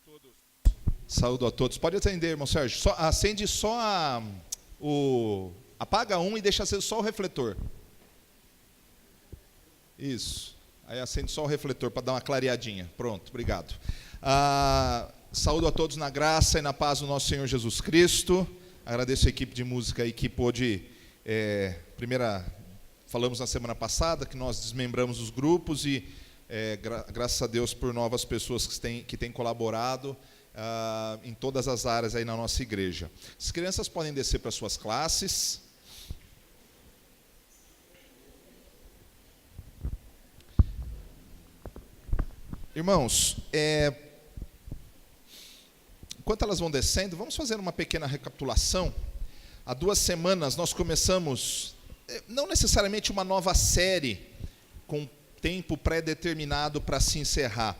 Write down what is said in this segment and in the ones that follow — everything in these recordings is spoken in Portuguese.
todos. Saúdo a todos. Pode acender, irmão Sérgio. Acende só apaga um e deixa acender só o refletor. Isso. Aí acende só o refletor para dar uma clareadinha. Pronto, obrigado. Saúdo a todos na graça e na paz do nosso Senhor Jesus Cristo. Agradeço a equipe de música aí que pôde... falamos na semana passada que nós desmembramos os grupos e graças a Deus por novas pessoas que têm colaborado em todas as áreas aí na nossa igreja. As crianças podem descer para suas classes. Irmãos, enquanto elas vão descendo, vamos fazer uma pequena recapitulação. Há 2 semanas nós começamos, não necessariamente uma nova série, com tempo pré-determinado para se encerrar,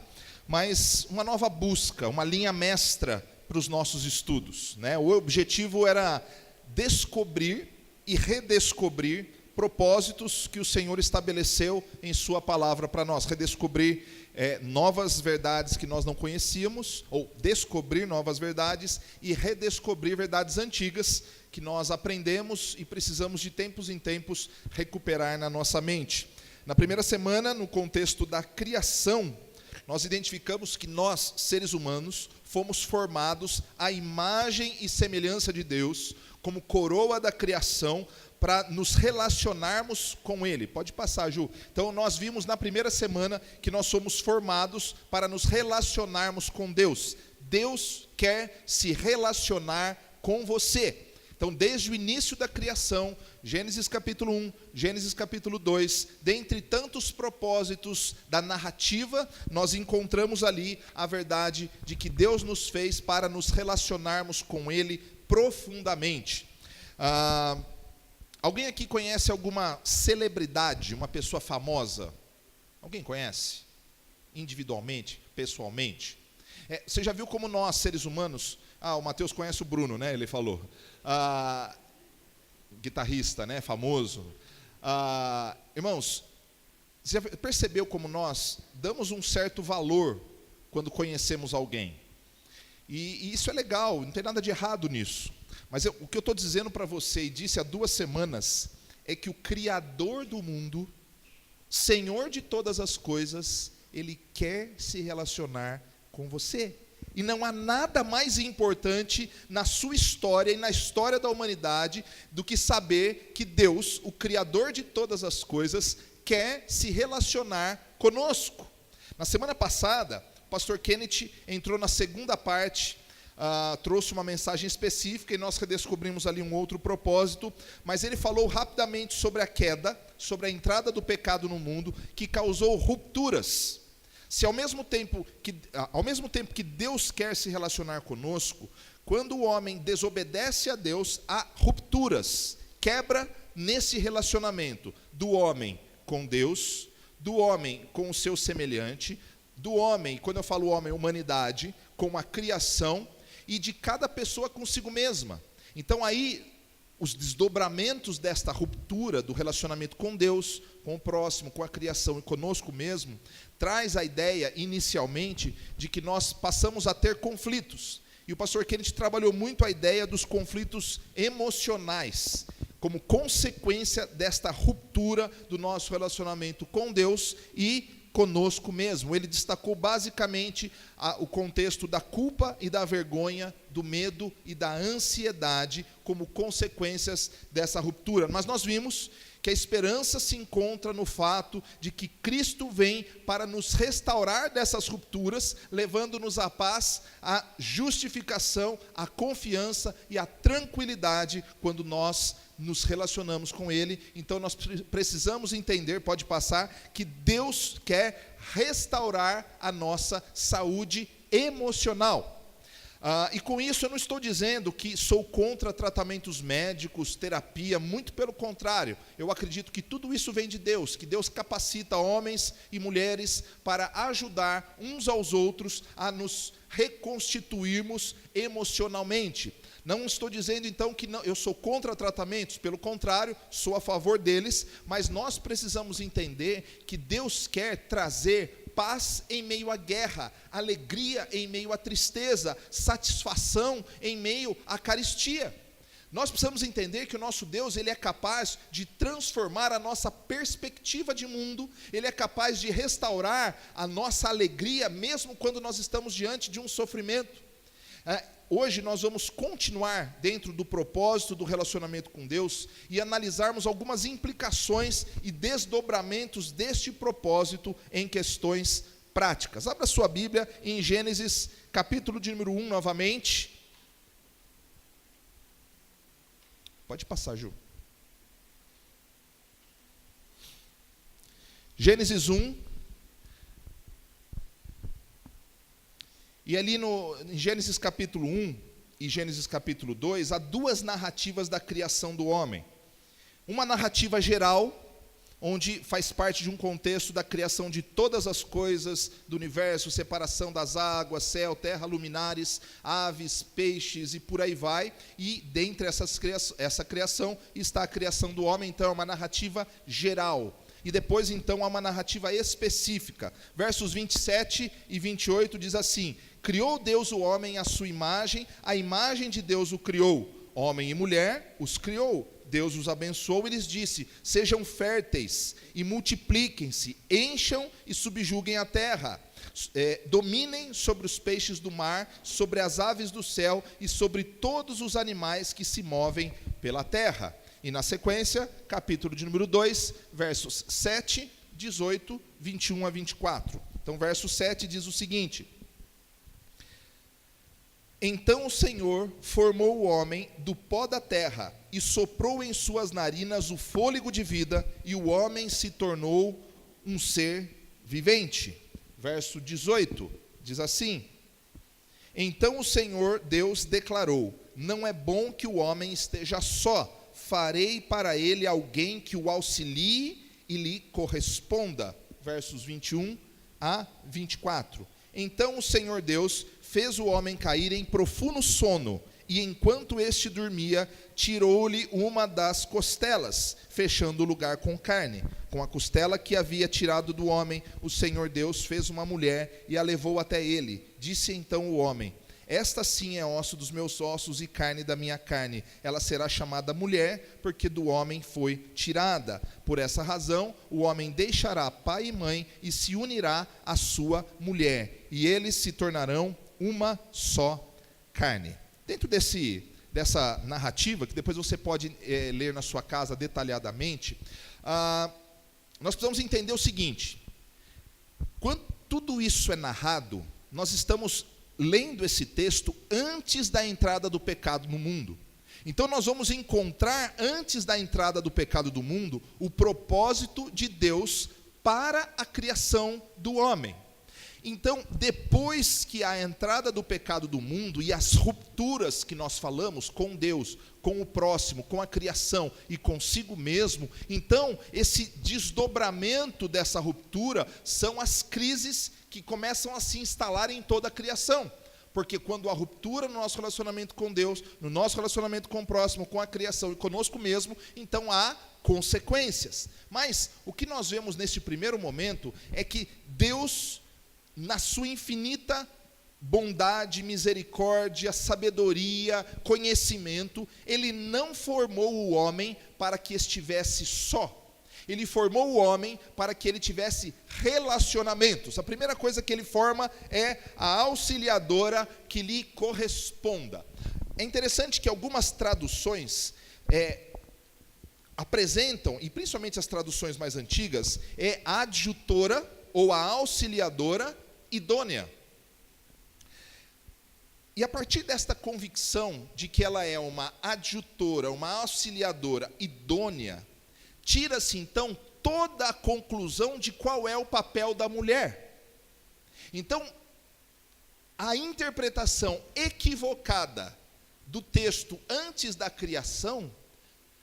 mas uma nova busca, uma linha mestra para os nossos estudos, né? O objetivo era descobrir e redescobrir propósitos que o Senhor estabeleceu em sua palavra para nós, redescobrir novas verdades que nós não conhecíamos, ou descobrir novas verdades e redescobrir verdades antigas que nós aprendemos e precisamos de tempos em tempos recuperar na nossa mente. Na primeira semana, no contexto da criação, nós identificamos que nós, seres humanos, fomos formados à imagem e semelhança de Deus, como coroa da criação, para nos relacionarmos com Ele. Pode passar, Ju. Então, nós vimos na primeira semana que nós somos formados para nos relacionarmos com Deus. Deus quer se relacionar com você. Então, desde o início da criação, Gênesis capítulo 1, Gênesis capítulo 2, dentre tantos propósitos da narrativa, nós encontramos ali a verdade de que Deus nos fez para nos relacionarmos com Ele profundamente. Alguém aqui conhece alguma celebridade, uma pessoa famosa? Alguém conhece? Individualmente, pessoalmente? Você já viu como nós, seres humanos... o Mateus conhece o Bruno, né? Ele falou. Guitarrista, né? Famoso. Irmãos, você já percebeu como nós damos um certo valor quando conhecemos alguém? E isso é legal, não tem nada de errado nisso. Mas o que eu estou dizendo para você, e disse há 2 semanas, é que o Criador do mundo, Senhor de todas as coisas, Ele quer se relacionar com você. E não há nada mais importante na sua história e na história da humanidade do que saber que Deus, o Criador de todas as coisas, quer se relacionar conosco. Na semana passada, o pastor Kenneth entrou na segunda parte, trouxe uma mensagem específica e nós redescobrimos ali um outro propósito, mas ele falou rapidamente sobre a queda, sobre a entrada do pecado no mundo, que causou rupturas. Se ao mesmo tempo que Deus quer se relacionar conosco, quando o homem desobedece a Deus, há rupturas, quebra nesse relacionamento do homem com Deus, do homem com o seu semelhante, do homem, quando eu falo homem, humanidade, com a criação, e de cada pessoa consigo mesma. Então aí, os desdobramentos desta ruptura do relacionamento com Deus, com o próximo, com a criação e conosco mesmo, traz a ideia, inicialmente, de que nós passamos a ter conflitos. E o pastor Kenneth trabalhou muito a ideia dos conflitos emocionais, como consequência desta ruptura do nosso relacionamento com Deus e conosco mesmo. Ele destacou basicamente o contexto da culpa e da vergonha, do medo e da ansiedade como consequências dessa ruptura. Mas nós vimos que a esperança se encontra no fato de que Cristo vem para nos restaurar dessas rupturas, levando-nos à paz, à justificação, à confiança e à tranquilidade quando nós nos relacionamos com Ele. Então nós precisamos entender, pode passar, que Deus quer restaurar a nossa saúde emocional. E com isso eu não estou dizendo que sou contra tratamentos médicos, terapia, muito pelo contrário. Eu acredito que tudo isso vem de Deus, que Deus capacita homens e mulheres para ajudar uns aos outros a nos reconstituirmos emocionalmente. Não estou dizendo então que eu sou contra tratamentos, pelo contrário, sou a favor deles, mas nós precisamos entender que Deus quer trazer paz em meio à guerra, alegria em meio à tristeza, satisfação em meio à carestia. Nós precisamos entender que o nosso Deus, Ele é capaz de transformar a nossa perspectiva de mundo, Ele é capaz de restaurar a nossa alegria, mesmo quando nós estamos diante de um sofrimento. Hoje nós vamos continuar dentro do propósito do relacionamento com Deus e analisarmos algumas implicações e desdobramentos deste propósito em questões práticas. Abra sua Bíblia em Gênesis, capítulo de número 1 novamente. Pode passar, Ju. Gênesis 1. E ali em Gênesis capítulo 1 e Gênesis capítulo 2, há duas narrativas da criação do homem. Uma narrativa geral, onde faz parte de um contexto da criação de todas as coisas do universo, separação das águas, céu, terra, luminares, aves, peixes e por aí vai. E dentre essa criação está a criação do homem, então é uma narrativa geral. E depois então há uma narrativa específica. Versos 27 e 28 diz assim: criou Deus o homem à sua imagem, a imagem de Deus o criou, homem e mulher os criou. Deus os abençoou e lhes disse: sejam férteis e multipliquem-se, encham e subjuguem a terra, dominem sobre os peixes do mar, sobre as aves do céu e sobre todos os animais que se movem pela terra. E na sequência, capítulo de número 2, versos 7, 18, 21 a 24. Então, verso 7 diz o seguinte: então o Senhor formou o homem do pó da terra e soprou em suas narinas o fôlego de vida, e o homem se tornou um ser vivente. Verso 18 diz assim: então o Senhor Deus declarou: não é bom que o homem esteja só, farei para ele alguém que o auxilie e lhe corresponda. Versos 21 a 24. Então o Senhor Deus fez o homem cair em profundo sono, e enquanto este dormia, tirou-lhe uma das costelas, fechando o lugar com carne. Com a costela que havia tirado do homem, o Senhor Deus fez uma mulher e a levou até ele. Disse então o homem: esta sim é osso dos meus ossos e carne da minha carne. Ela será chamada mulher, porque do homem foi tirada. Por essa razão, o homem deixará pai e mãe e se unirá à sua mulher, e eles se tornarão uma só carne. Dentro dessa narrativa, que depois você pode ler na sua casa detalhadamente, nós precisamos entender o seguinte: quando tudo isso é narrado, nós estamos lendo esse texto antes da entrada do pecado no mundo. Então nós vamos encontrar, antes da entrada do pecado do mundo, o propósito de Deus para a criação do homem. Então, depois que a entrada do pecado do mundo e as rupturas que nós falamos com Deus, com o próximo, com a criação e consigo mesmo, então esse desdobramento dessa ruptura são as crises que começam a se instalar em toda a criação. Porque quando há ruptura no nosso relacionamento com Deus, no nosso relacionamento com o próximo, com a criação e conosco mesmo, então há consequências. Mas o que nós vemos neste primeiro momento é que Deus, na sua infinita bondade, misericórdia, sabedoria, conhecimento, Ele não formou o homem para que estivesse só. Ele formou o homem para que ele tivesse relacionamentos. A primeira coisa que ele forma é a auxiliadora que lhe corresponda. É interessante que algumas traduções apresentam, e principalmente as traduções mais antigas, a adjutora ou a auxiliadora idônea. E a partir desta convicção de que ela é uma adjutora, uma auxiliadora idônea, tira-se então toda a conclusão de qual é o papel da mulher. Então, a interpretação equivocada do texto antes da criação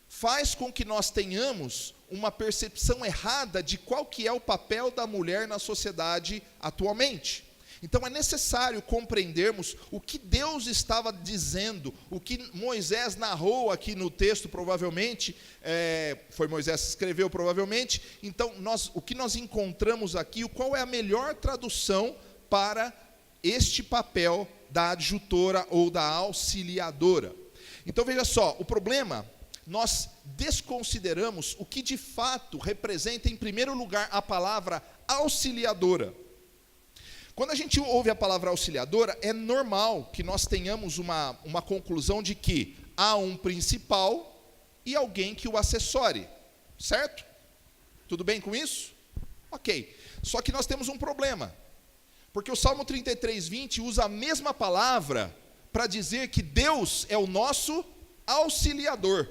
faz com que nós tenhamos uma percepção errada de qual que é o papel da mulher na sociedade atualmente. Então é necessário compreendermos o que Deus estava dizendo, o que Moisés narrou aqui no texto, provavelmente, foi Moisés que escreveu provavelmente. Então o que nós encontramos aqui, qual é a melhor tradução para este papel da adjutora ou da auxiliadora. Então veja só, o problema, nós desconsideramos o que de fato representa em primeiro lugar a palavra auxiliadora. Quando a gente ouve a palavra auxiliadora, é normal que nós tenhamos uma conclusão de que há um principal e alguém que o acessore, certo? Tudo bem com isso? Ok, só que nós temos um problema, porque o Salmo 33, 20 usa a mesma palavra para dizer que Deus é o nosso auxiliador.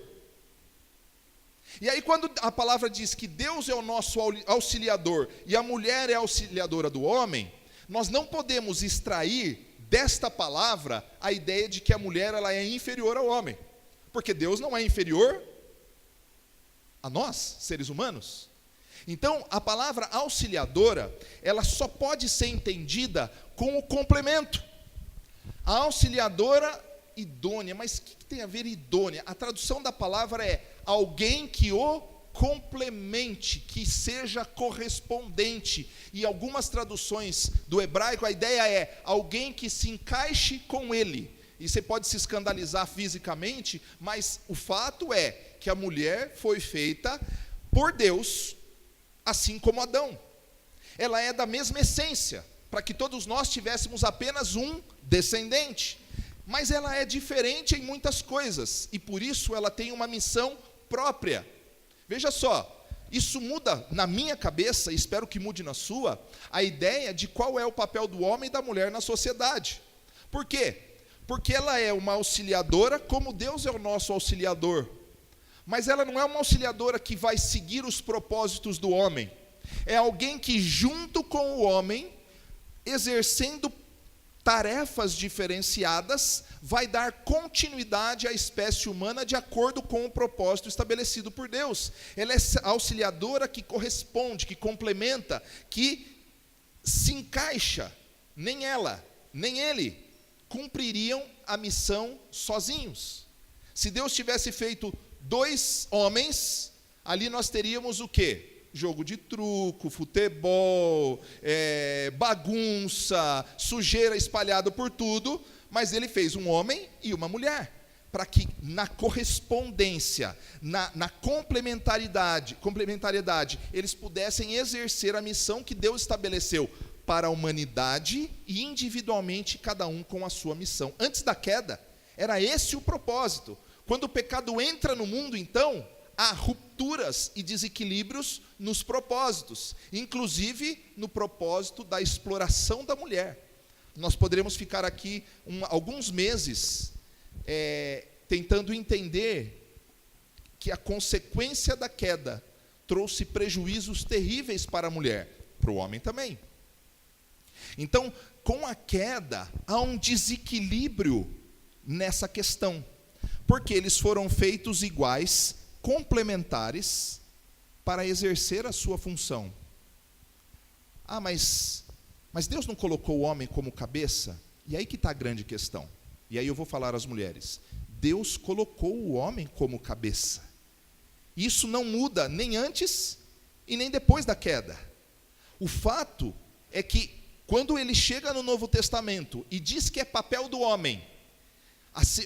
E aí quando a palavra diz que Deus é o nosso auxiliador e a mulher é a auxiliadora do homem, nós não podemos extrair desta palavra a ideia de que a mulher ela é inferior ao homem, porque Deus não é inferior a nós, seres humanos. Então, a palavra auxiliadora, ela só pode ser entendida com o complemento. A auxiliadora idônea, mas o que tem a ver idônea? A tradução da palavra é alguém que o complemente, que seja correspondente. E algumas traduções do hebraico, a ideia é alguém que se encaixe com ele. E você pode se escandalizar fisicamente, mas o fato é que a mulher foi feita por Deus, assim como Adão. Ela é da mesma essência, para que todos nós tivéssemos apenas um descendente. Mas ela é diferente em muitas coisas, e por isso ela tem uma missão própria. Veja só, isso muda na minha cabeça, e espero que mude na sua, a ideia de qual é o papel do homem e da mulher na sociedade. Por quê? Porque ela é uma auxiliadora, como Deus é o nosso auxiliador. Mas ela não é uma auxiliadora que vai seguir os propósitos do homem. É alguém que, junto com o homem, exercendo tarefas diferenciadas, vai dar continuidade à espécie humana de acordo com o propósito estabelecido por Deus. Ela é a auxiliadora que corresponde, que complementa, que se encaixa. Nem ela, nem ele cumpririam a missão sozinhos. Se Deus tivesse feito 2 homens, ali nós teríamos o quê? Jogo de truco, futebol, bagunça, sujeira espalhada por tudo, mas ele fez um homem e uma mulher, para que na correspondência, na complementariedade, eles pudessem exercer a missão que Deus estabeleceu para a humanidade e individualmente cada um com a sua missão. Antes da queda, era esse o propósito. Quando o pecado entra no mundo, então, há rupturas e desequilíbrios nos propósitos, inclusive no propósito da exploração da mulher. Nós poderemos ficar aqui alguns meses tentando entender que a consequência da queda trouxe prejuízos terríveis para a mulher, para o homem também. Então, com a queda, há um desequilíbrio nessa questão, porque eles foram feitos iguais, complementares, para exercer a sua função. Mas Deus não colocou o homem como cabeça? E aí que está a grande questão. E aí eu vou falar às mulheres. Deus colocou o homem como cabeça. Isso não muda nem antes e nem depois da queda. O fato é que, quando ele chega no Novo Testamento e diz que é papel do homem,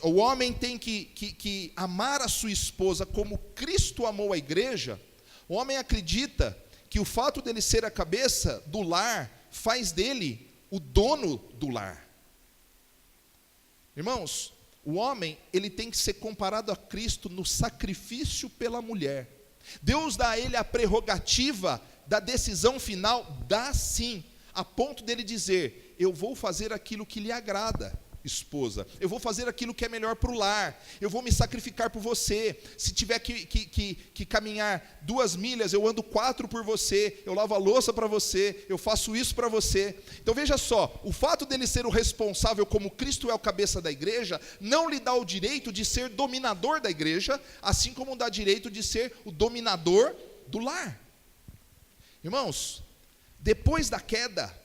o homem tem que amar a sua esposa como Cristo amou a igreja, o homem acredita que o fato dele ser a cabeça do lar faz dele o dono do lar. Irmãos, o homem ele tem que ser comparado a Cristo no sacrifício pela mulher. Deus dá a ele a prerrogativa da decisão final, dá sim, a ponto dele dizer: eu vou fazer aquilo que lhe agrada, esposa, eu vou fazer aquilo que é melhor para o lar, eu vou me sacrificar por você, se tiver que caminhar 2 milhas, eu ando 4 por você, eu lavo a louça para você, eu faço isso para você. Então veja só, o fato dele ser o responsável, como Cristo é o cabeça da igreja, não lhe dá o direito de ser dominador da igreja, assim como dá direito de ser o dominador do lar. Irmãos, depois da queda,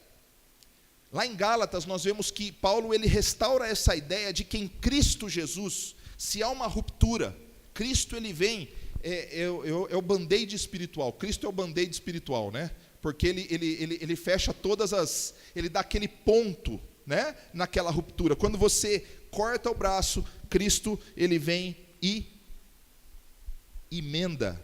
Lá em Gálatas nós vemos que Paulo ele restaura essa ideia de que em Cristo Jesus, se há uma ruptura, Cristo ele vem, é o band-aid espiritual, Cristo é o band-aid espiritual, né? Porque ele fecha todas as, ele dá aquele ponto, né? Naquela ruptura. Quando você corta o braço, Cristo ele vem e emenda.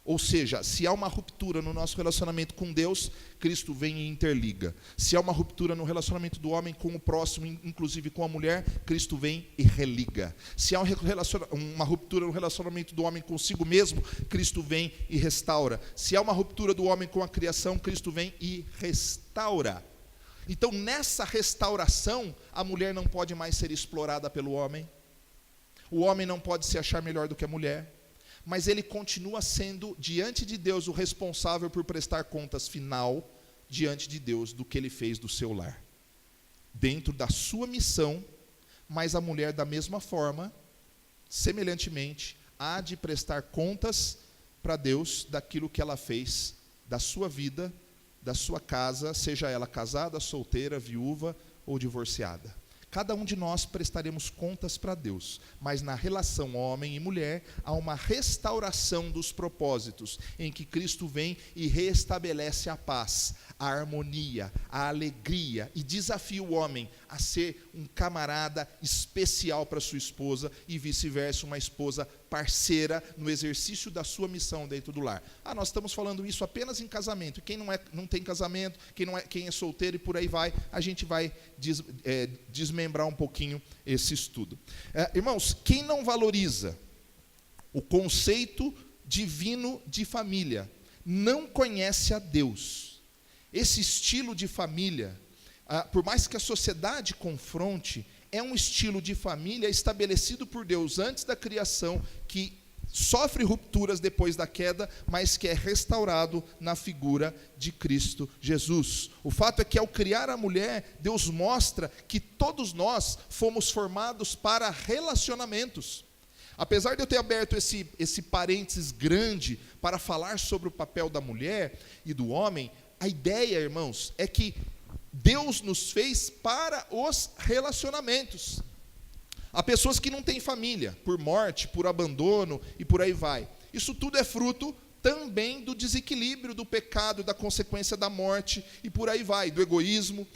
Ou seja, se há uma ruptura no nosso relacionamento com Deus, Cristo vem e interliga. Se há uma ruptura no relacionamento do homem com o próximo, inclusive com a mulher, Cristo vem e religa. Se há uma ruptura no relacionamento do homem consigo mesmo, Cristo vem e restaura. Se há uma ruptura do homem com a criação, Cristo vem e restaura. Então, nessa restauração, a mulher não pode mais ser explorada pelo homem. O homem não pode se achar melhor do que a mulher. Mas ele continua sendo, diante de Deus, o responsável por prestar contas final, diante de Deus, do que ele fez do seu lar. Dentro da sua missão, mas a mulher, da mesma forma, semelhantemente, há de prestar contas para Deus daquilo que ela fez, da sua vida, da sua casa, seja ela casada, solteira, viúva ou divorciada. Cada um de nós prestaremos contas para Deus, mas na relação homem e mulher, há uma restauração dos propósitos, em que Cristo vem e restabelece a paz, a harmonia, a alegria, e desafia o homem a ser um camarada especial para sua esposa, e vice-versa, uma esposa parceira no exercício da sua missão dentro do lar. Nós estamos falando isso apenas em casamento. Quem não tem casamento, quem é solteiro e por aí vai, a gente vai desmembrar um pouquinho esse estudo. Irmãos, quem não valoriza o conceito divino de família, não conhece a Deus. Esse estilo de família, por mais que a sociedade confronte, é um estilo de família estabelecido por Deus antes da criação, que sofre rupturas depois da queda, mas que é restaurado na figura de Cristo Jesus. O fato é que, ao criar a mulher, Deus mostra que todos nós fomos formados para relacionamentos. Apesar de eu ter aberto esse parênteses grande para falar sobre o papel da mulher e do homem, a ideia, irmãos, é que Deus nos fez para os relacionamentos. Há pessoas que não têm família, por morte, por abandono e por aí vai. Isso tudo é fruto também do desequilíbrio, do pecado, da consequência da morte e por aí vai, do egoísmo.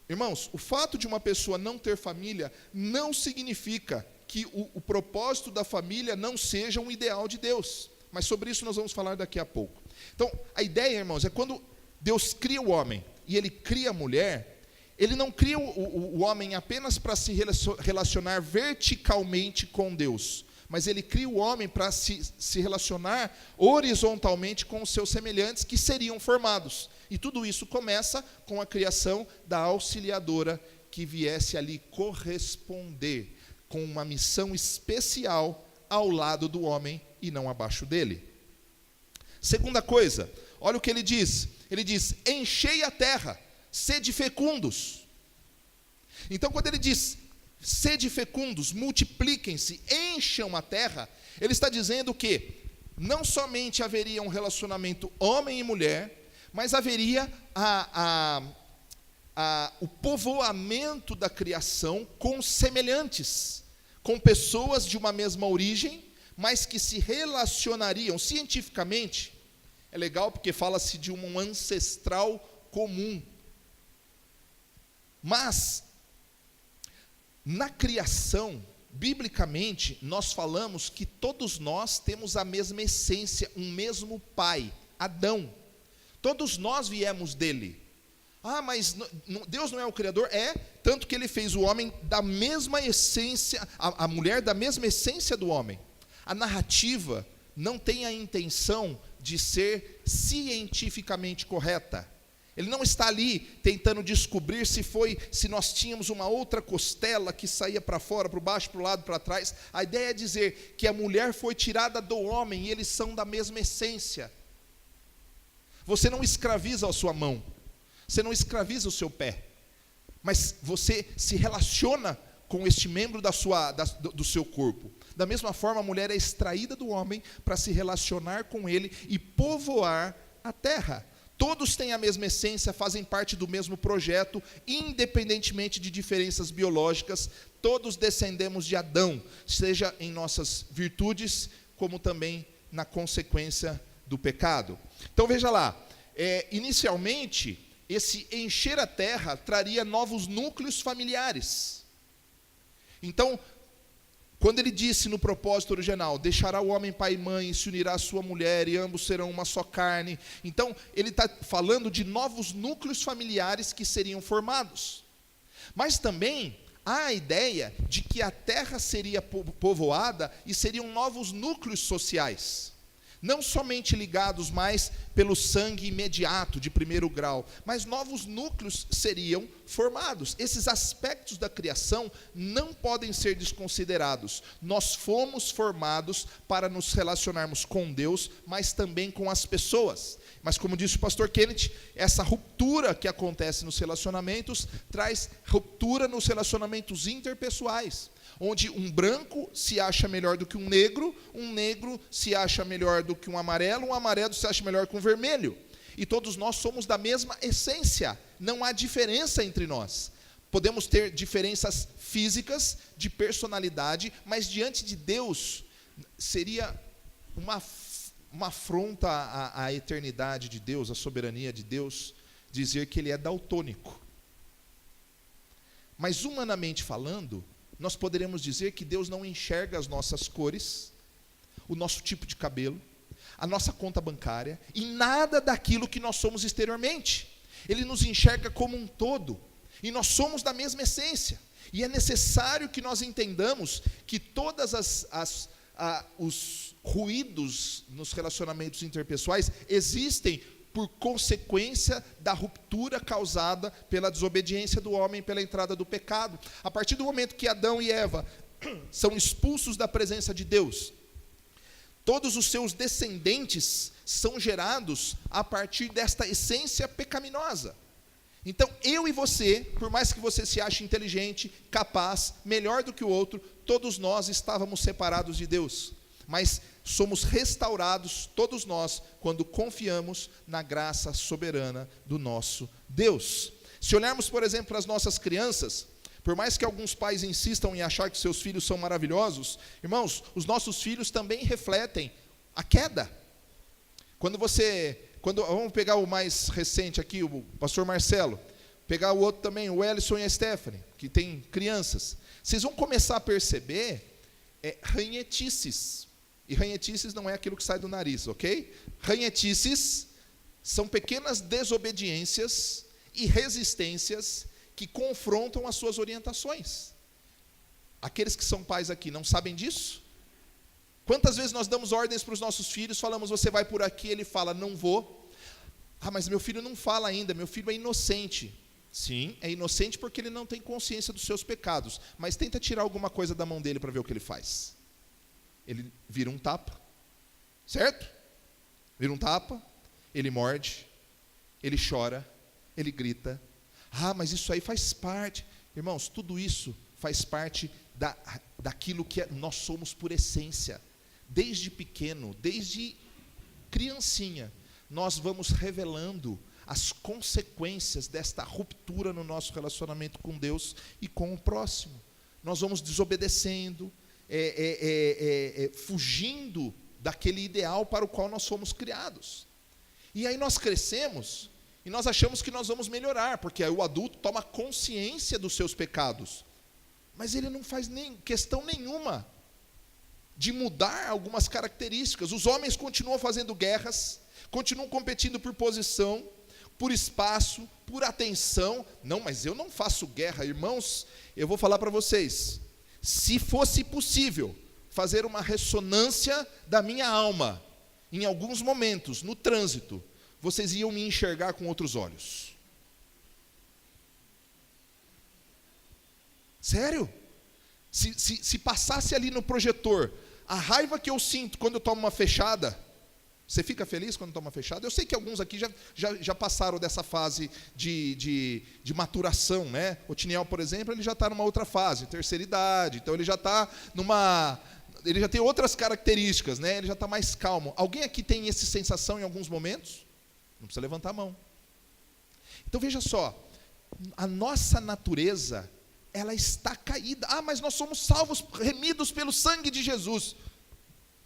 Irmãos, o fato de uma pessoa não ter família não significa que o propósito da família não seja um ideal de Deus. Mas sobre isso nós vamos falar daqui a pouco. Então, a ideia, irmãos, é quando Deus cria o homem e Ele cria a mulher, Ele não cria o homem apenas para se relacionar verticalmente com Deus, mas Ele cria o homem para se relacionar horizontalmente com os seus semelhantes, que seriam formados. E tudo isso começa com a criação da auxiliadora, que viesse ali corresponder com uma missão especial ao lado do homem e não abaixo dele. Segunda coisa, olha o que ele diz. Ele diz: enchei a terra, sede fecundos. Então, quando ele diz sede fecundos, multipliquem-se, encham a terra, ele está dizendo que não somente haveria um relacionamento homem e mulher, mas haveria o povoamento da criação com semelhantes, com pessoas de uma mesma origem, mas que se relacionariam cientificamente. É legal porque fala-se de um ancestral comum. Mas, na criação, biblicamente, nós falamos que todos nós temos a mesma essência, um mesmo pai, Adão. Todos nós viemos dele. Mas Deus não é o Criador? Tanto que Ele fez o homem da mesma essência, a mulher da mesma essência do homem. A narrativa não tem a intenção de ser cientificamente correta. Ele não está ali tentando descobrir se nós tínhamos uma outra costela que saía para fora, para baixo, para o lado, para trás. A ideia é dizer que a mulher foi tirada do homem e eles são da mesma essência. Você não escraviza a sua mão, você não escraviza o seu pé, mas você se relaciona com este membro do seu corpo. Da mesma forma, a mulher é extraída do homem para se relacionar com ele e povoar a terra. Todos têm a mesma essência, fazem parte do mesmo projeto, independentemente de diferenças biológicas. Todos descendemos de Adão, seja em nossas virtudes, como também na consequência do pecado. Então veja lá, inicialmente, esse encher a terra traria novos núcleos familiares. Então, quando ele disse no propósito original, deixará o homem pai e mãe, e se unirá à sua mulher, e ambos serão uma só carne. Então, ele está falando de novos núcleos familiares que seriam formados. Mas também há a ideia de que a terra seria povoada e seriam novos núcleos sociais. Não somente ligados mais pelo sangue imediato, de primeiro grau, mas novos núcleos seriam formados. Esses aspectos da criação não podem ser desconsiderados. Nós fomos formados para nos relacionarmos com Deus, mas também com as pessoas. Mas como disse o pastor Kenneth, essa ruptura que acontece nos relacionamentos, traz ruptura nos relacionamentos interpessoais, onde um branco se acha melhor do que um negro se acha melhor do que um amarelo se acha melhor que um vermelho. E todos nós somos da mesma essência, não há diferença entre nós. Podemos ter diferenças físicas, de personalidade, mas diante de Deus, seria uma afronta à eternidade de Deus, à soberania de Deus, dizer que Ele é daltônico. Mas humanamente falando, nós poderemos dizer que Deus não enxerga as nossas cores, o nosso tipo de cabelo, a nossa conta bancária, e nada daquilo que nós somos exteriormente. Ele nos enxerga como um todo, e nós somos da mesma essência. E é necessário que nós entendamos que todas os ruídos nos relacionamentos interpessoais existem por consequência da ruptura causada pela desobediência do homem, pela entrada do pecado. A partir do momento que Adão e Eva são expulsos da presença de Deus, todos os seus descendentes são gerados a partir desta essência pecaminosa. Então, eu e você, por mais que você se ache inteligente, capaz, melhor do que o outro, todos nós estávamos separados de Deus. Mas somos restaurados, todos nós, quando confiamos na graça soberana do nosso Deus. Se olharmos, por exemplo, para as nossas crianças, por mais que alguns pais insistam em achar que seus filhos são maravilhosos, irmãos, os nossos filhos também refletem a queda. Vamos pegar o mais recente aqui, o pastor Marcelo, pegar o outro também, o Ellison e a Stephanie, que tem crianças. Vocês vão começar a perceber ranhetices. E ranhetices não é aquilo que sai do nariz, ok? Ranhetices são pequenas desobediências e resistências que confrontam as suas orientações. Aqueles que são pais aqui não sabem disso? Quantas vezes nós damos ordens para os nossos filhos, falamos, você vai por aqui, ele fala, não vou. Ah, mas meu filho não fala ainda, meu filho é inocente. Sim, é inocente porque ele não tem consciência dos seus pecados, mas tenta tirar alguma coisa da mão dele para ver o que ele faz. Ele vira um tapa, certo? Vira um tapa, ele morde, ele chora, ele grita. Ah, mas isso aí faz parte. Irmãos, tudo isso faz parte daquilo que nós somos por essência. Desde pequeno, desde criancinha, nós vamos revelando as consequências desta ruptura no nosso relacionamento com Deus e com o próximo. Nós vamos desobedecendo, fugindo daquele ideal para o qual nós fomos criados. E aí nós crescemos e nós achamos que nós vamos melhorar, porque aí o adulto toma consciência dos seus pecados, mas ele não faz questão nenhuma de mudar algumas características. Os homens continuam fazendo guerras, continuam competindo por posição, por espaço, por atenção. Não, mas eu não faço guerra, irmãos. Eu vou falar para vocês, se fosse possível fazer uma ressonância da minha alma, em alguns momentos, no trânsito, vocês iam me enxergar com outros olhos. Sério? Se passasse ali no projetor, a raiva que eu sinto quando eu tomo uma fechada, você fica feliz quando toma uma fechada? Eu sei que alguns aqui já passaram dessa fase de maturação, né? O Tiniel, por exemplo, ele já está numa outra fase, terceira idade, então ele já está ele já tem outras características, né? Ele já está mais calmo. Alguém aqui tem essa sensação em alguns momentos? Não precisa levantar a mão. Então veja só, a nossa natureza, ela está caída. Ah, mas nós somos salvos, remidos pelo sangue de Jesus.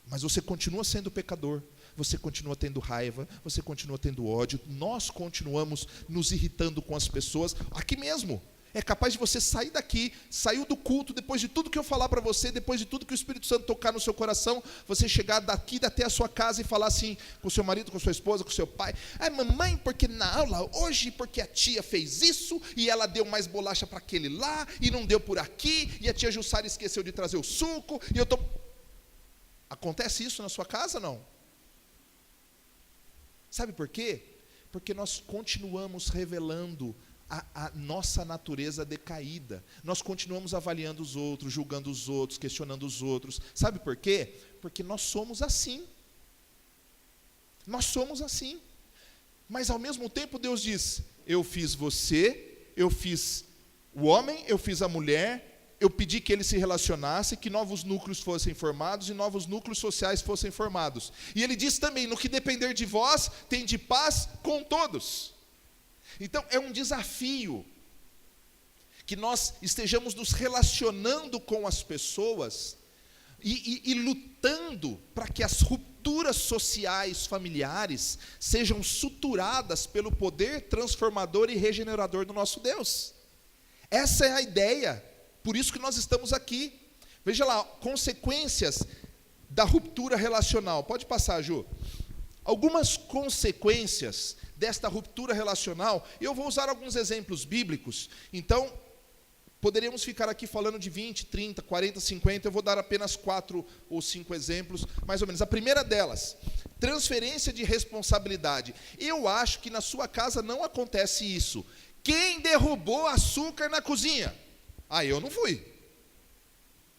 Mas você continua sendo pecador, você continua tendo raiva, você continua tendo ódio, nós continuamos nos irritando com as pessoas, aqui mesmo. É capaz de você sair daqui, saiu do culto, depois de tudo que eu falar para você, depois de tudo que o Espírito Santo tocar no seu coração, você chegar daqui até a sua casa e falar assim, com o seu marido, com a sua esposa, com o seu pai: ai mamãe, porque na aula hoje, porque a tia fez isso, e ela deu mais bolacha para aquele lá, e não deu por aqui, e a tia Jussara esqueceu de trazer o suco, e eu estou... Acontece isso na sua casa, não? Sabe por quê? Porque nós continuamos revelando a nossa natureza decaída. Nós continuamos avaliando os outros, julgando os outros, questionando os outros. Sabe por quê? Porque nós somos assim. Nós somos assim. Mas ao mesmo tempo Deus diz: eu fiz você, eu fiz o homem, eu fiz a mulher, eu pedi que eles se relacionassem, que novos núcleos fossem formados e novos núcleos sociais fossem formados. E Ele diz também: no que depender de vós, tende paz com todos. Então é um desafio que nós estejamos nos relacionando com as pessoas e lutando para que as rupturas sociais, familiares, sejam suturadas pelo poder transformador e regenerador do nosso Deus. Essa é a ideia, por isso que nós estamos aqui. Veja lá, consequências da ruptura relacional. Pode passar, Ju. Algumas consequências desta ruptura relacional, eu vou usar alguns exemplos bíblicos, então poderíamos ficar aqui falando de 20, 30, 40, 50, eu vou dar apenas 4 ou 5 exemplos, mais ou menos. A primeira delas, transferência de responsabilidade. Eu acho que na sua casa não acontece isso. Quem derrubou açúcar na cozinha? Ah, eu não fui.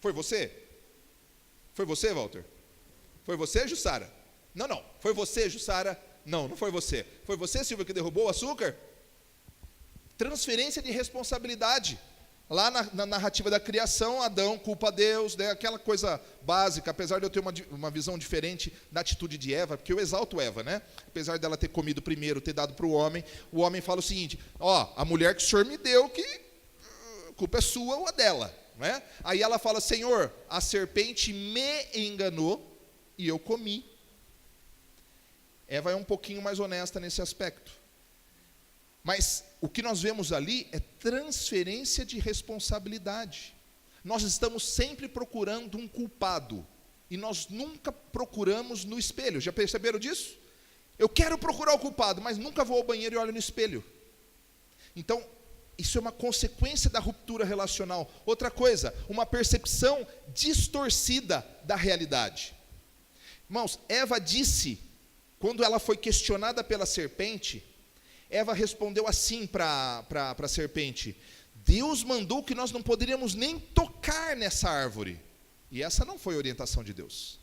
Foi você? Foi você, Walter? Foi você, Jussara? Não. Foi você, Jussara? Não foi você. Foi você, Silvia, que derrubou o açúcar? Transferência de responsabilidade. Lá na narrativa da criação, Adão culpa a Deus, né? Aquela coisa básica, apesar de eu ter uma visão diferente da atitude de Eva, porque eu exalto Eva, né? Apesar dela ter comido primeiro, ter dado para o homem fala o seguinte: a mulher que o Senhor me deu, que a culpa é sua ou a dela, né? Aí ela fala: Senhor, a serpente me enganou e eu comi. Eva é um pouquinho mais honesta nesse aspecto. Mas o que nós vemos ali é transferência de responsabilidade. Nós estamos sempre procurando um culpado, e nós nunca procuramos no espelho. Já perceberam disso? Eu quero procurar o culpado, mas nunca vou ao banheiro e olho no espelho. Então, isso é uma consequência da ruptura relacional. Outra coisa, uma percepção distorcida da realidade. Irmãos, Eva disse, quando ela foi questionada pela serpente, Eva respondeu assim para a serpente: Deus mandou que nós não poderíamos nem tocar nessa árvore. E essa não foi a orientação de Deus.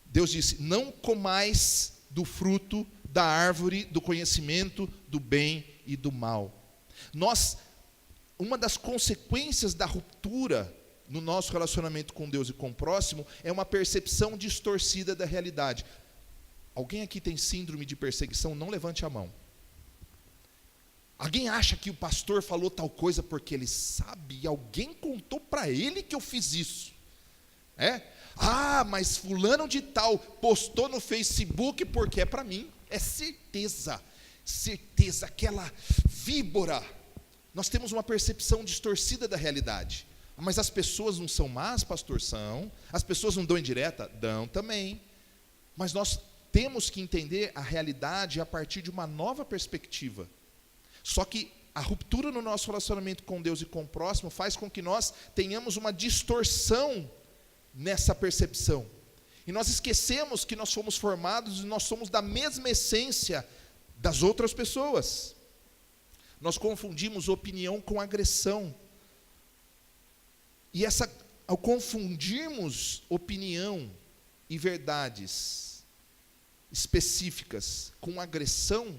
Deus disse: não comais do fruto da árvore do conhecimento do bem e do mal. Uma das consequências da ruptura no nosso relacionamento com Deus e com o próximo é uma percepção distorcida da realidade. Alguém aqui tem síndrome de perseguição? Não levante a mão. Alguém acha que o pastor falou tal coisa porque ele sabe e alguém contou para ele que eu fiz isso? Mas fulano de tal postou no Facebook porque é para mim. É certeza, aquela víbora. Nós temos uma percepção distorcida da realidade. Mas as pessoas não são más, pastor? São. As pessoas não dão indireta? Dão também. Mas nós temos que entender a realidade a partir de uma nova perspectiva. Só que a ruptura no nosso relacionamento com Deus e com o próximo faz com que nós tenhamos uma distorção nessa percepção. E nós esquecemos que nós fomos formados e nós somos da mesma essência das outras pessoas. Nós confundimos opinião com agressão. E ao confundirmos opinião e verdades específicas com agressão,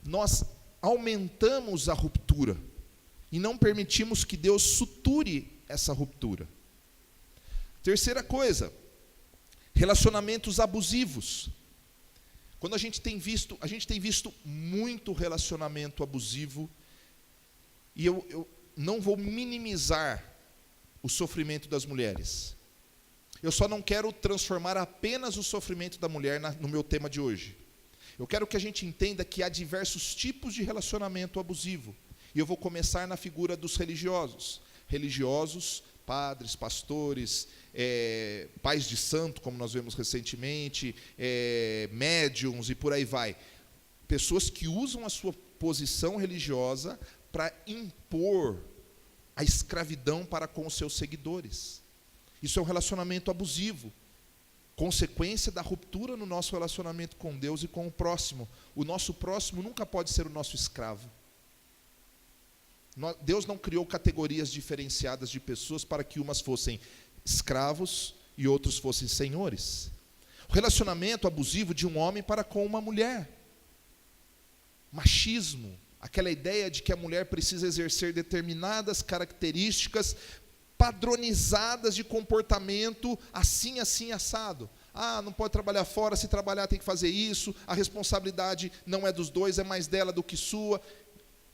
nós aumentamos a ruptura e não permitimos que Deus suture essa ruptura. Terceira coisa, relacionamentos abusivos. Quando a gente tem visto muito relacionamento abusivo, e eu não vou minimizar o sofrimento das mulheres. Eu só não quero transformar apenas o sofrimento da mulher no meu tema de hoje. Eu quero que a gente entenda que há diversos tipos de relacionamento abusivo. E eu vou começar na figura dos religiosos. Religiosos, padres, pastores, pais de santo, como nós vemos recentemente, médiuns e por aí vai. Pessoas que usam a sua posição religiosa para impor a escravidão para com os seus seguidores. Isso é um relacionamento abusivo, consequência da ruptura no nosso relacionamento com Deus e com o próximo. O nosso próximo nunca pode ser o nosso escravo. Deus não criou categorias diferenciadas de pessoas para que umas fossem escravos e outros fossem senhores. O relacionamento abusivo de um homem para com uma mulher. Machismo, aquela ideia de que a mulher precisa exercer determinadas características padronizadas de comportamento, assim, assim, assado. Não pode trabalhar fora, se trabalhar tem que fazer isso, a responsabilidade não é dos dois, é mais dela do que sua.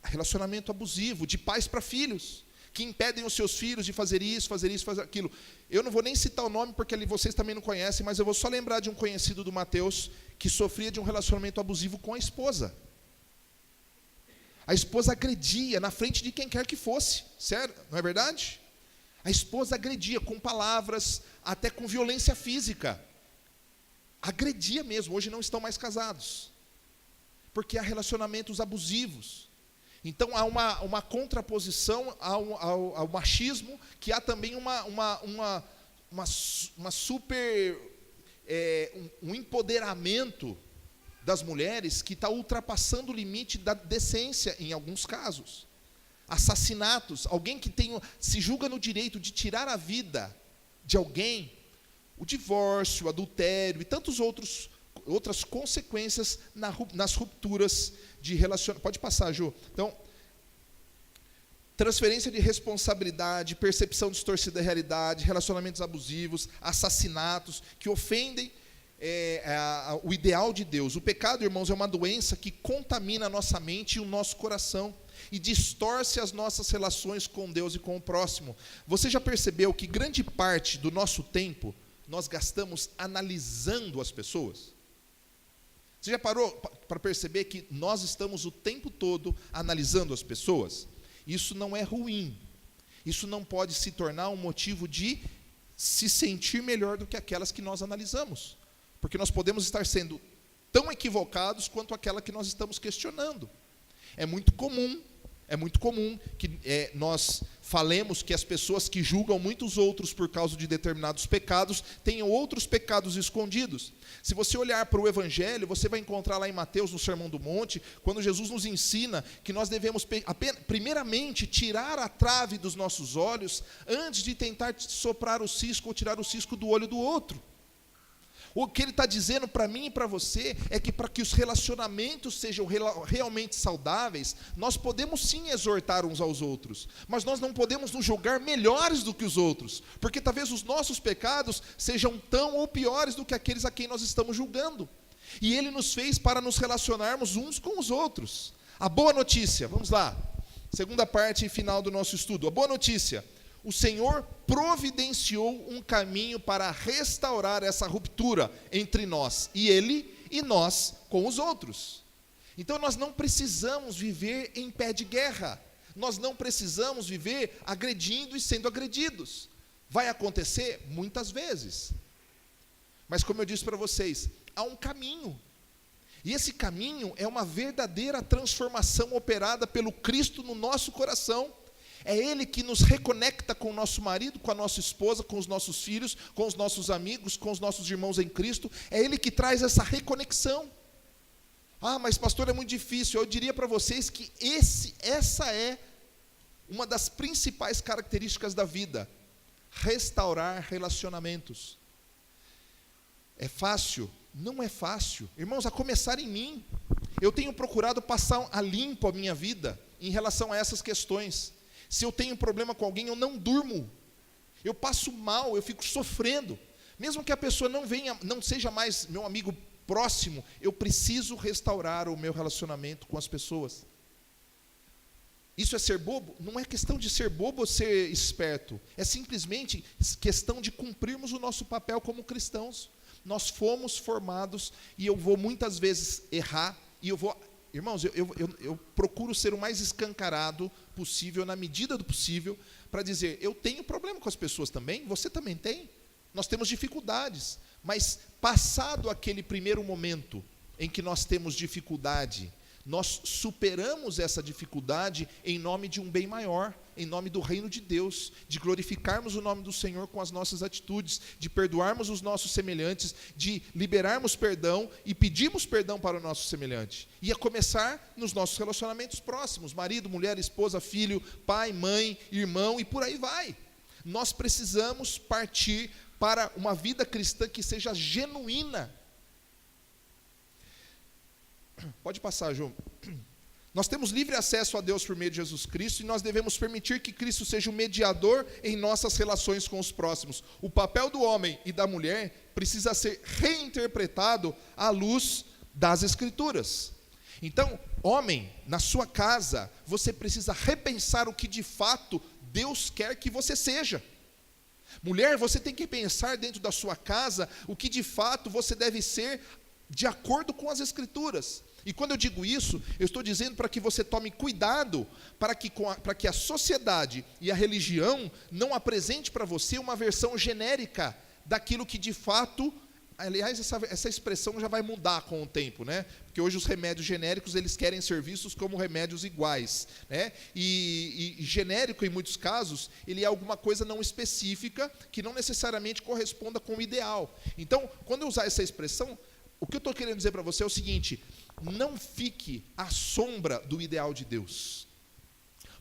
Relacionamento abusivo, de pais para filhos, que impedem os seus filhos de fazer isso, fazer aquilo. Eu não vou nem citar o nome, porque vocês também não conhecem, mas eu vou só lembrar de um conhecido do Mateus, que sofria de um relacionamento abusivo com a esposa. A esposa agredia na frente de quem quer que fosse, sério, não é verdade? A esposa agredia com palavras, até com violência física. Agredia mesmo, hoje não estão mais casados. Porque há relacionamentos abusivos. Então há uma contraposição ao machismo, que há também um empoderamento das mulheres que está ultrapassando o limite da decência em alguns casos. Assassinatos, alguém que se julga no direito de tirar a vida de alguém, o divórcio, o adultério e tantas outras consequências nas rupturas de relacionamento. Pode passar, Ju. Então, transferência de responsabilidade, percepção distorcida da realidade, relacionamentos abusivos, assassinatos que ofendem o ideal de Deus. O pecado, irmãos, é uma doença que contamina a nossa mente e o nosso coração e distorce as nossas relações com Deus e com o próximo. Você já percebeu que grande parte do nosso tempo nós gastamos analisando as pessoas? Você já parou para perceber que nós estamos o tempo todo analisando as pessoas? Isso não é ruim. Isso não pode se tornar um motivo de se sentir melhor do que aquelas que nós analisamos. Porque nós podemos estar sendo tão equivocados quanto aquela que nós estamos questionando. É muito comum que nós falemos que as pessoas que julgam muitos outros por causa de determinados pecados tenham outros pecados escondidos. Se você olhar para o Evangelho, você vai encontrar lá em Mateus, no Sermão do Monte, quando Jesus nos ensina que nós devemos, primeiramente, tirar a trave dos nossos olhos antes de tentar soprar o cisco ou tirar o cisco do olho do outro. O que ele está dizendo para mim e para você é que para que os relacionamentos sejam realmente saudáveis, nós podemos sim exortar uns aos outros, mas nós não podemos nos julgar melhores do que os outros, porque talvez os nossos pecados sejam tão ou piores do que aqueles a quem nós estamos julgando. E ele nos fez para nos relacionarmos uns com os outros. A boa notícia, vamos lá, segunda parte e final do nosso estudo. A boa notícia: o Senhor providenciou um caminho para restaurar essa ruptura entre nós e Ele e nós com os outros. Então nós não precisamos viver em pé de guerra, nós não precisamos viver agredindo e sendo agredidos. Vai acontecer muitas vezes, mas como eu disse para vocês, há um caminho, e esse caminho é uma verdadeira transformação operada pelo Cristo no nosso coração. É Ele que nos reconecta com o nosso marido, com a nossa esposa, com os nossos filhos, com os nossos amigos, com os nossos irmãos em Cristo. É Ele que traz essa reconexão. Mas pastor, é muito difícil. Eu diria para vocês que essa é uma das principais características da vida: restaurar relacionamentos. É fácil? Não é fácil. Irmãos, a começar em mim. Eu tenho procurado passar a limpo a minha vida em relação a essas questões. Se eu tenho problema com alguém, eu não durmo, eu passo mal, eu fico sofrendo, mesmo que a pessoa não seja mais meu amigo próximo, eu preciso restaurar o meu relacionamento com as pessoas. Isso é ser bobo? Não é questão de ser bobo ou ser esperto. É simplesmente questão de cumprirmos o nosso papel como cristãos. Nós fomos formados, e eu vou muitas vezes errar, e eu vou... Irmãos, eu procuro ser o mais escancarado possível, na medida do possível, para dizer, eu tenho problema com as pessoas também, você também tem. Nós temos dificuldades, mas passado aquele primeiro momento em que nós temos dificuldade, nós superamos essa dificuldade em nome de um bem maior, em nome do reino de Deus, de glorificarmos o nome do Senhor com as nossas atitudes, de perdoarmos os nossos semelhantes, de liberarmos perdão e pedirmos perdão para o nosso semelhante. E a começar nos nossos relacionamentos próximos, marido, mulher, esposa, filho, pai, mãe, irmão, e por aí vai. Nós precisamos partir para uma vida cristã que seja genuína. Pode passar, João. Nós temos livre acesso a Deus por meio de Jesus Cristo, e nós devemos permitir que Cristo seja o mediador em nossas relações com os próximos. O papel do homem e da mulher precisa ser reinterpretado à luz das Escrituras. Então, homem, na sua casa, você precisa repensar o que de fato Deus quer que você seja. Mulher, você tem que pensar dentro da sua casa o que de fato você deve ser de acordo com as Escrituras. E quando eu digo isso, eu estou dizendo para que você tome cuidado, para que a sociedade e a religião não apresente para você uma versão genérica daquilo que de fato... Aliás, essa expressão já vai mudar com o tempo, né? Porque hoje os remédios genéricos, eles querem ser vistos como remédios iguais, né? E genérico, em muitos casos, ele é alguma coisa não específica, que não necessariamente corresponda com o ideal. Então, quando eu usar essa expressão, o que eu estou querendo dizer para você é o seguinte: não fique à sombra do ideal de Deus.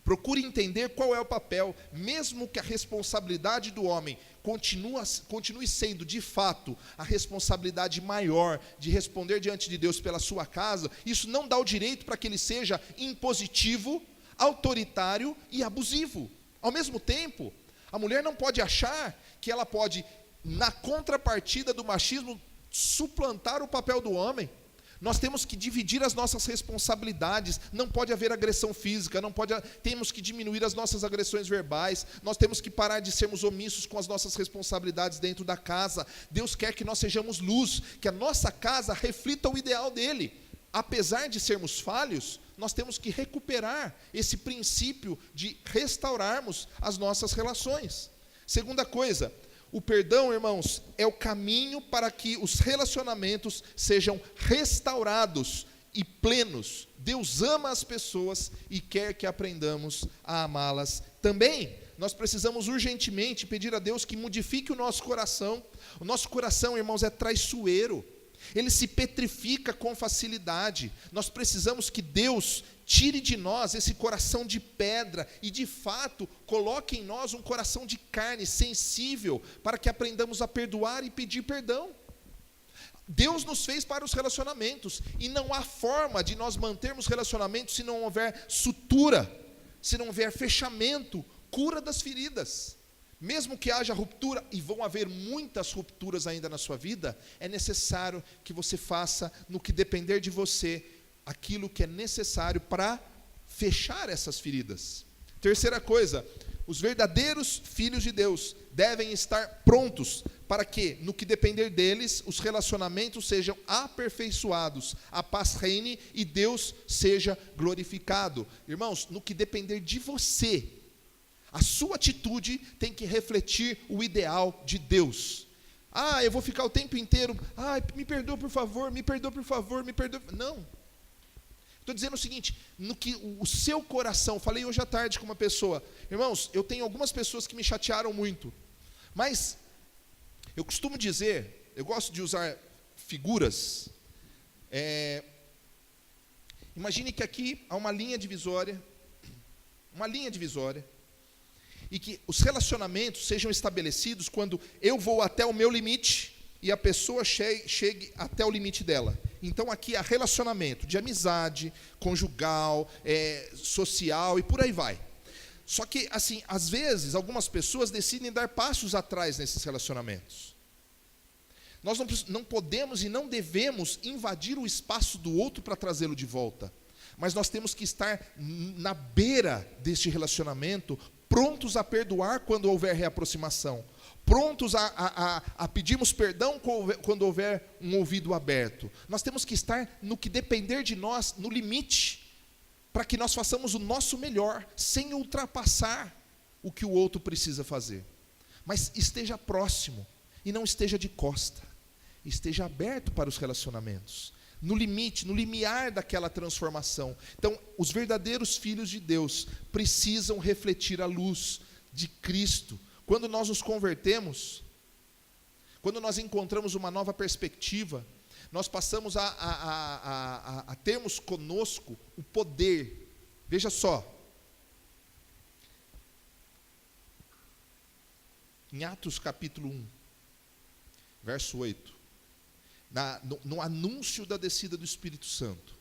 Procure entender qual é o papel, mesmo que a responsabilidade do homem continue sendo, de fato, a responsabilidade maior de responder diante de Deus pela sua casa. Isso não dá o direito para que ele seja impositivo, autoritário e abusivo. Ao mesmo tempo, a mulher não pode achar que ela pode, na contrapartida do machismo, suplantar o papel do homem. Nós temos que dividir as nossas responsabilidades. Não pode haver agressão física, temos que diminuir as nossas agressões verbais, nós temos que parar de sermos omissos com as nossas responsabilidades dentro da casa. Deus quer que nós sejamos luz, que a nossa casa reflita o ideal dele. Apesar de sermos falhos, nós temos que recuperar esse princípio de restaurarmos as nossas relações. Segunda coisa, o perdão, irmãos, é o caminho para que os relacionamentos sejam restaurados e plenos. Deus ama as pessoas e quer que aprendamos a amá-las também. Nós precisamos urgentemente pedir a Deus que modifique o nosso coração. O nosso coração, irmãos, é traiçoeiro. Ele se petrifica com facilidade. Nós precisamos que Deus tire de nós esse coração de pedra e, de fato, coloque em nós um coração de carne, sensível, para que aprendamos a perdoar e pedir perdão. Deus nos fez para os relacionamentos, e não há forma de nós mantermos relacionamentos se não houver sutura, se não houver fechamento, cura das feridas. Mesmo que haja ruptura, e vão haver muitas rupturas ainda na sua vida, é necessário que você faça, no que depender de você, aquilo que é necessário para fechar essas feridas. Terceira coisa, os verdadeiros filhos de Deus devem estar prontos para que, no que depender deles, os relacionamentos sejam aperfeiçoados, a paz reine e Deus seja glorificado. Irmãos, no que depender de você, a sua atitude tem que refletir o ideal de Deus. Eu vou ficar o tempo inteiro, me perdoa por favor, me perdoa por favor, me perdoa. Não. Estou dizendo o seguinte, no que o seu coração, falei hoje à tarde com uma pessoa, irmãos, eu tenho algumas pessoas que me chatearam muito, mas eu costumo dizer, eu gosto de usar figuras, imagine que aqui há uma linha divisória, e que os relacionamentos sejam estabelecidos quando eu vou até o meu limite e a pessoa chegue até o limite dela. Então aqui há relacionamento de amizade, conjugal, social e por aí vai. Só que, assim, às vezes, algumas pessoas decidem dar passos atrás nesses relacionamentos. Nós não podemos e não devemos invadir o espaço do outro para trazê-lo de volta. Mas nós temos que estar na beira deste relacionamento, prontos a perdoar quando houver reaproximação, prontos a pedirmos perdão quando houver um ouvido aberto. Nós temos que estar no que depender de nós, no limite, para que nós façamos o nosso melhor, sem ultrapassar o que o outro precisa fazer. Mas esteja próximo, e não esteja de costa, esteja aberto para os relacionamentos, no limite, no limiar daquela transformação. Então, os verdadeiros filhos de Deus precisam refletir a luz de Cristo. Quando nós nos convertemos, quando nós encontramos uma nova perspectiva, nós passamos a termos conosco o poder. Veja só, em Atos capítulo 1, verso 8, no anúncio da descida do Espírito Santo,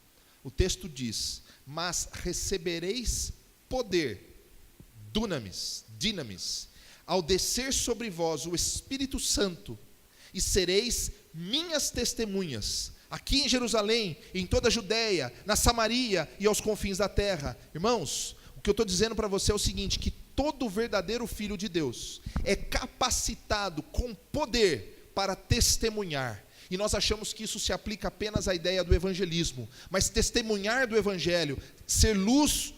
o texto diz: mas recebereis poder, dinamis, ao descer sobre vós o Espírito Santo, e sereis minhas testemunhas, aqui em Jerusalém, em toda a Judéia, na Samaria e aos confins da terra. Irmãos, o que eu estou dizendo para você é o seguinte, que todo verdadeiro filho de Deus é capacitado com poder para testemunhar. E nós achamos que isso se aplica apenas à ideia do evangelismo, mas testemunhar do evangelho, ser luz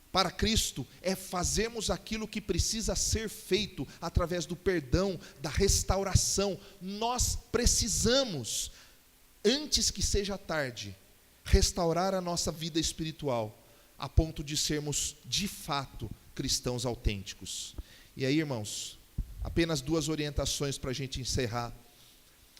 para Cristo, é fazermos aquilo que precisa ser feito através do perdão, da restauração. Nós precisamos, antes que seja tarde, restaurar a nossa vida espiritual, a ponto de sermos, de fato, cristãos autênticos. E aí, irmãos, apenas 2 orientações para a gente encerrar.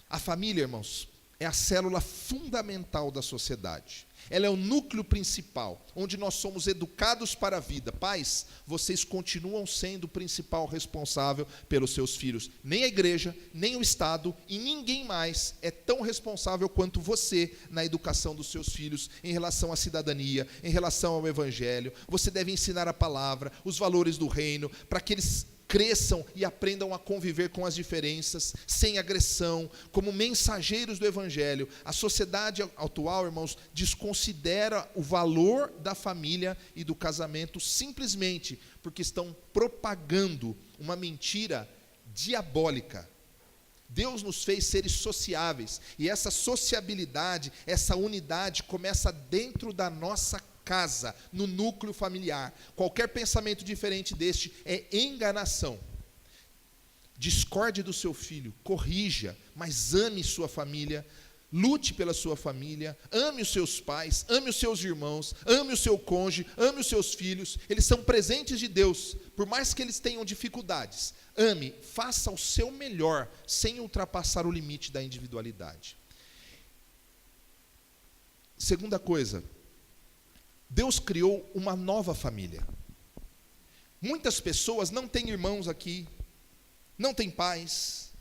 A família, irmãos, é a célula fundamental da sociedade. Ela é o núcleo principal, onde nós somos educados para a vida. Pais, vocês continuam sendo o principal responsável pelos seus filhos. Nem a igreja, nem o Estado e ninguém mais é tão responsável quanto você na educação dos seus filhos, em relação à cidadania, em relação ao evangelho. Você deve ensinar a palavra, os valores do reino, para que eles cresçam e aprendam a conviver com as diferenças, sem agressão, como mensageiros do evangelho. A sociedade atual, irmãos, desconsidera o valor da família e do casamento simplesmente porque estão propagando uma mentira diabólica. Deus nos fez seres sociáveis, e essa sociabilidade, essa unidade começa dentro da nossa casa, no núcleo familiar. Qualquer pensamento diferente deste é enganação. Discorde do seu filho, corrija, mas ame sua família, lute pela sua família, ame os seus pais, ame os seus irmãos, ame o seu cônjuge, ame os seus filhos. Eles são presentes de Deus, por mais que eles tenham dificuldades. Ame, faça o seu melhor, sem ultrapassar o limite da individualidade. Segunda coisa, Deus criou uma nova família. Muitas pessoas não têm irmãos aqui, não têm pais,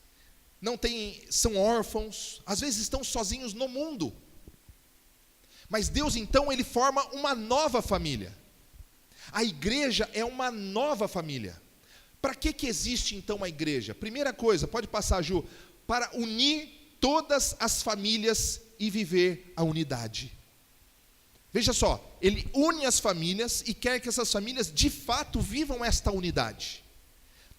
são órfãos, às vezes estão sozinhos no mundo. Mas Deus então, Ele forma uma nova família. A igreja é uma nova família. Para que existe então a igreja? Primeira coisa, pode passar, Ju, para unir todas as famílias e viver a unidade. Veja só, Ele une as famílias e quer que essas famílias de fato vivam esta unidade.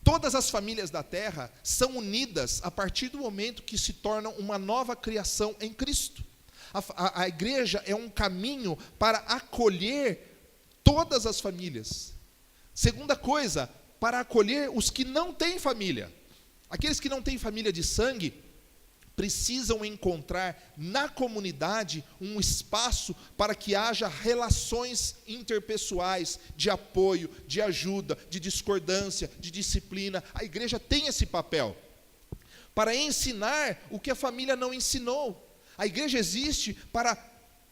Todas as famílias da terra são unidas a partir do momento que se tornam uma nova criação em Cristo. A igreja é um caminho para acolher todas as famílias. Segunda coisa, para acolher os que não têm família. Aqueles que não têm família de sangue precisam encontrar na comunidade um espaço para que haja relações interpessoais, de apoio, de ajuda, de discordância, de disciplina. A igreja tem esse papel, para ensinar o que a família não ensinou. A igreja existe para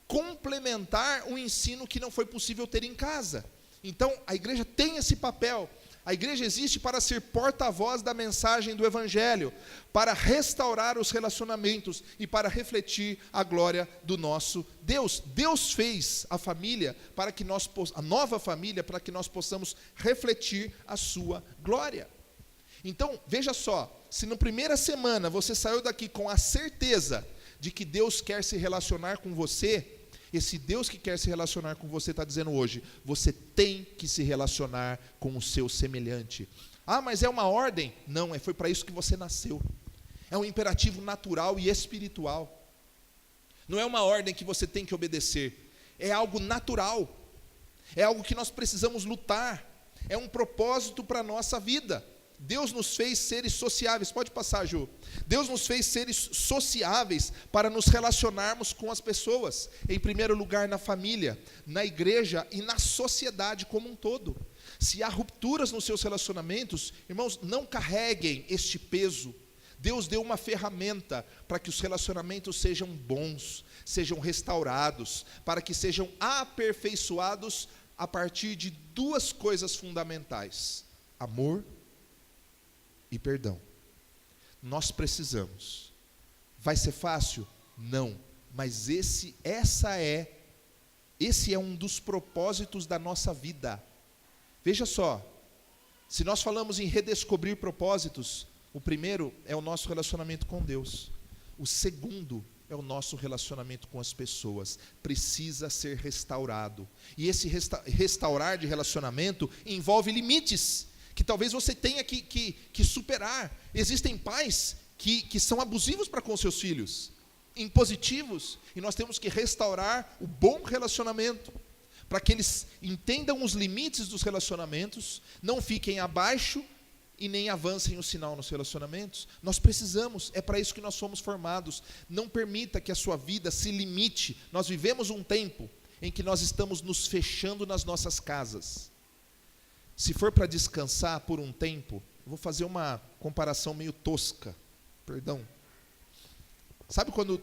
complementar o ensino que não foi possível ter em casa. Então, a igreja tem esse papel. A igreja existe para ser porta-voz da mensagem do evangelho, para restaurar os relacionamentos e para refletir a glória do nosso Deus. Deus fez a família para que a nova família, para que nós possamos refletir a sua glória. Então, veja só, se na primeira semana você saiu daqui com a certeza de que Deus quer se relacionar com você, esse Deus que quer se relacionar com você está dizendo hoje, você tem que se relacionar com o seu semelhante. Ah, mas é uma ordem? Não, foi para isso que você nasceu. É um imperativo natural e espiritual. Não é uma ordem que você tem que obedecer, é algo natural, é algo que nós precisamos lutar, é um propósito para a nossa vida. Deus nos fez seres sociáveis, pode passar, Ju. Deus nos fez seres sociáveis para nos relacionarmos com as pessoas, em primeiro lugar na família, na igreja e na sociedade como um todo. Se há rupturas nos seus relacionamentos, irmãos, não carreguem este peso. Deus deu uma ferramenta para que os relacionamentos sejam bons, sejam restaurados, para que sejam aperfeiçoados a partir de duas coisas fundamentais: amor e perdão. Nós precisamos. Vai ser fácil? Não, mas esse é um dos propósitos da nossa vida. Veja só, se nós falamos em redescobrir propósitos, o primeiro é o nosso relacionamento com Deus. O segundo é o nosso relacionamento com as pessoas. Precisa ser restaurado. E esse restaurar de relacionamento envolve limites que talvez você tenha que superar. Existem pais que são abusivos para com seus filhos, impositivos, e nós temos que restaurar o bom relacionamento, para que eles entendam os limites dos relacionamentos, não fiquem abaixo e nem avancem o sinal nos relacionamentos. Nós precisamos, é para isso que nós somos formados. Não permita que a sua vida se limite. Nós vivemos um tempo em que nós estamos nos fechando nas nossas casas. Se for para descansar por um tempo, eu vou fazer uma comparação meio tosca, perdão. Sabe quando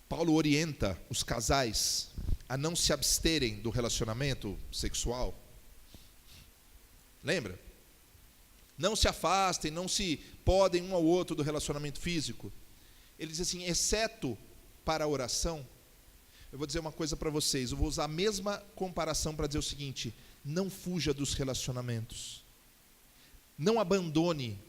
Paulo orienta os casais a não se absterem do relacionamento sexual? Lembra? Não se afastem, não se podem um ao outro do relacionamento físico. Ele diz assim, exceto para a oração. Eu vou dizer uma coisa para vocês, eu vou usar a mesma comparação para dizer o seguinte: não fuja dos relacionamentos. Não abandone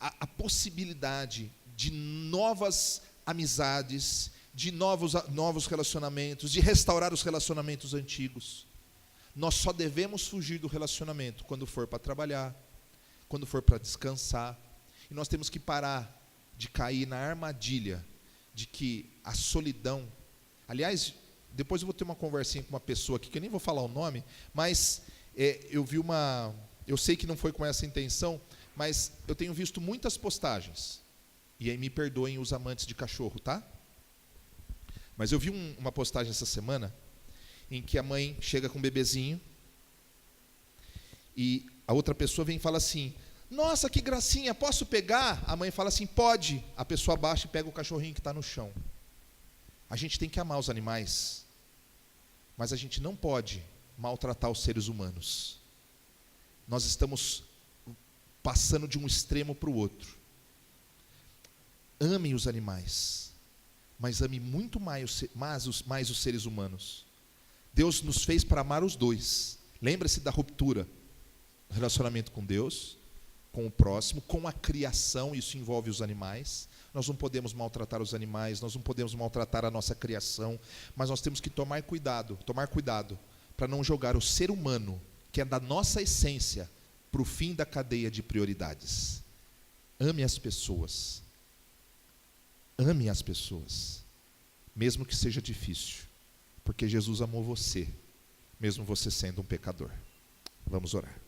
a possibilidade de novas amizades, de novos relacionamentos, de restaurar os relacionamentos antigos. Nós só devemos fugir do relacionamento quando for para trabalhar, quando for para descansar. E nós temos que parar de cair na armadilha de que a solidão... Aliás, depois eu vou ter uma conversinha com uma pessoa aqui, que eu nem vou falar o nome, mas eu sei que não foi com essa intenção, mas eu tenho visto muitas postagens, e aí me perdoem os amantes de cachorro, tá? Mas eu vi uma postagem essa semana, em que a mãe chega com um bebezinho, e a outra pessoa vem e fala assim, nossa, que gracinha, posso pegar? A mãe fala assim, pode. A pessoa abaixa e pega o cachorrinho que está no chão. A gente tem que amar os animais, mas a gente não pode maltratar os seres humanos. Nós estamos passando de um extremo para o outro. Ame os animais, mas ame muito mais os seres humanos. Deus nos fez para amar os dois. Lembre-se da ruptura. Relacionamento com Deus, com o próximo, com a criação, isso envolve os animais. Nós não podemos maltratar os animais, nós não podemos maltratar a nossa criação, mas nós temos que tomar cuidado para não jogar o ser humano, que é da nossa essência, para o fim da cadeia de prioridades. Ame as pessoas. Ame as pessoas, mesmo que seja difícil, porque Jesus amou você, mesmo você sendo um pecador. Vamos orar.